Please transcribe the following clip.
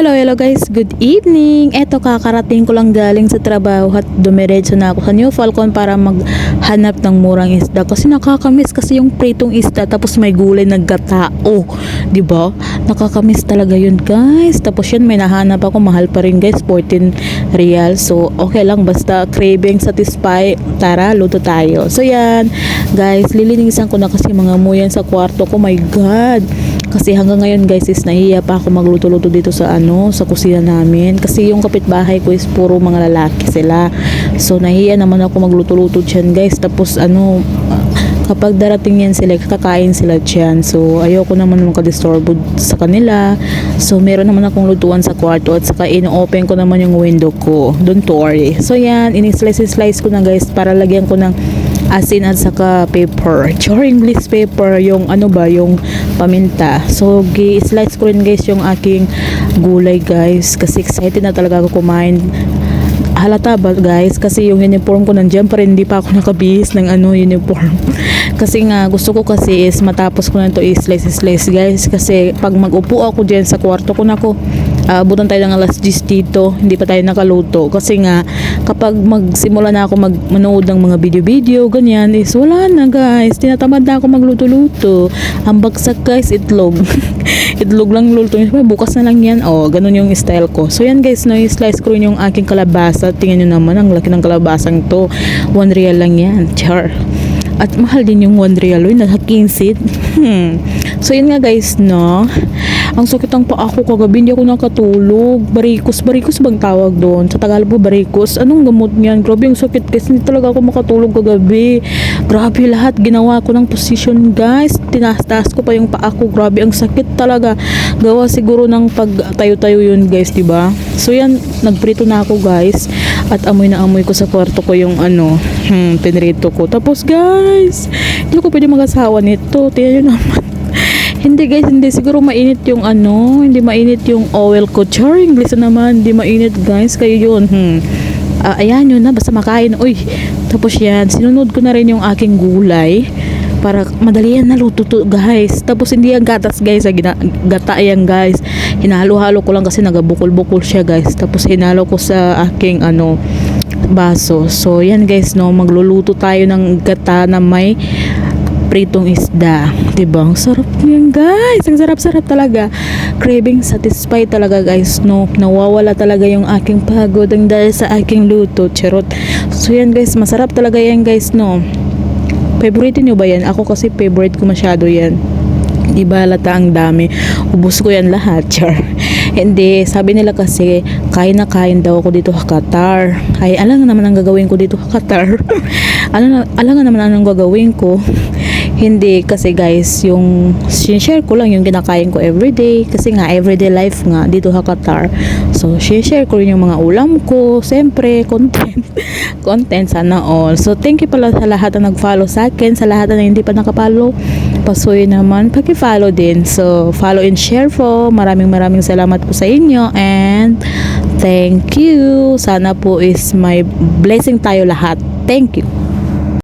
Hello guys, good evening. Eto kakarating ko lang galing sa trabaho at dumiretso na ako sa New Falcon para maghanap ng murang isda kasi nakakamiss kasi yung pritong isda tapos may gulay na gatao, 'di ba? Nakakamiss talaga 'yun, guys. Tapos yun may nahanap ako, mahal pa rin guys, 14 real. So okay lang basta craving satisfy. Tara, luto tayo. So yan, guys, lilinisan ko na kasi mga muyan sa kwarto ko. My God. Kasi hanggang ngayon guys is nahihiya pa ako magluto-luto dito sa sa kusina namin kasi yung kapitbahay ko is puro mga lalaki sila. So nahihiya naman ako magluto-luto diyan guys. Tapos kapag darating yan sila, kakain sila dyan. So ayoko naman makadisturbo sa kanila. So meron naman akong lutuan sa kwarto at saka ino-open ko naman yung window ko. Don't worry. So yan, in-slice ko na guys para lagyan ko ng asin at saka pepper, English pepper, yung yung paminta. So gi-slice ko rin guys yung aking gulay guys kasi excited na talaga ako kumain. Halata ba guys kasi yung uniform ko nandiyan pa rin, hindi pa ako nakabihis ng uniform kasi nga gusto ko kasi is matapos ko na ito i-slice guys kasi pag mag-upo ako dyan sa kwarto ko nako abutan tayo ng alas 10 dito, hindi pa tayo nakaluto kasi nga kapag magsimula na ako manood ng mga video ganyan is wala na guys, tinatamad na ako magluto-luto. Ang bagsak guys, itlog itlog lang luto, bukas na lang yan, ganun yung style ko. So yan guys, i-slice ko rin yung aking kalabasa. Tingnan nyo naman, ang laki ng kalabasang to, 1 real lang yan, char. At mahal din yung 1 real, nasa 15. So yun nga guys, ang sakit ang paa ko kagabi, hindi ako nakatulog. Barikos bang tawag doon? Sa Tagalog po, barikos. Anong gamot niyan? Grabe yung sakit guys, hindi talaga ako makatulog kagabi. Grabe lahat, ginawa ko ng position guys. Tinaas ko pa yung paa ko. Grabe ang sakit talaga. Gawa siguro ng pagtayo-tayo yun guys, diba? So yan, nagprito na ako guys. At amoy na amoy ko sa kwarto ko yung pinrito ko. Tapos guys, hindi ko pwede mag-asawa nito. Tingnan nyo naman. Hindi guys, hindi siguro mainit yung hindi mainit yung oil ko. English naman, hindi mainit guys. Kayo yun. Ayan yun na, basta makain. Uy, tapos yan, sinunod ko na rin yung aking gulay para madali yan naluto to guys. Tapos hindi yan gatas guys, gata yan guys. Hinalo-halo ko lang kasi nagabukol-bukol siya guys. Tapos hinalo ko sa aking baso. So yan guys, magluluto tayo ng gata na may pritong isda, diba? Ang sarap yan guys, ang sarap-sarap talaga. Craving satisfy talaga guys, nawawala talaga yung aking pagod ang dahil sa aking luto, charot. So yan guys, masarap talaga yan guys, favorite nyo ba yan? Ako kasi favorite ko masyado yan. Diba halata ang dami, ubos ko yan lahat, char. Hindi, sabi nila kasi kain na kain daw ako dito sa Qatar. Ay, alam nga naman ang gagawin ko dito sa Qatar. alam nga naman anong gagawin ko. Hindi kasi guys, yung share ko lang yung kinakain ko everyday kasi nga everyday life nga dito sa Qatar. So share ko rin yung mga ulam ko, siyempre content sana all. So thank you pala sa lahat na nag-follow sa akin, sa lahat na hindi pa nakapollow, pasuyo naman paki-follow din. So follow and share po. Maraming salamat po sa inyo and thank you. Sana po is may blessing tayo lahat. Thank you.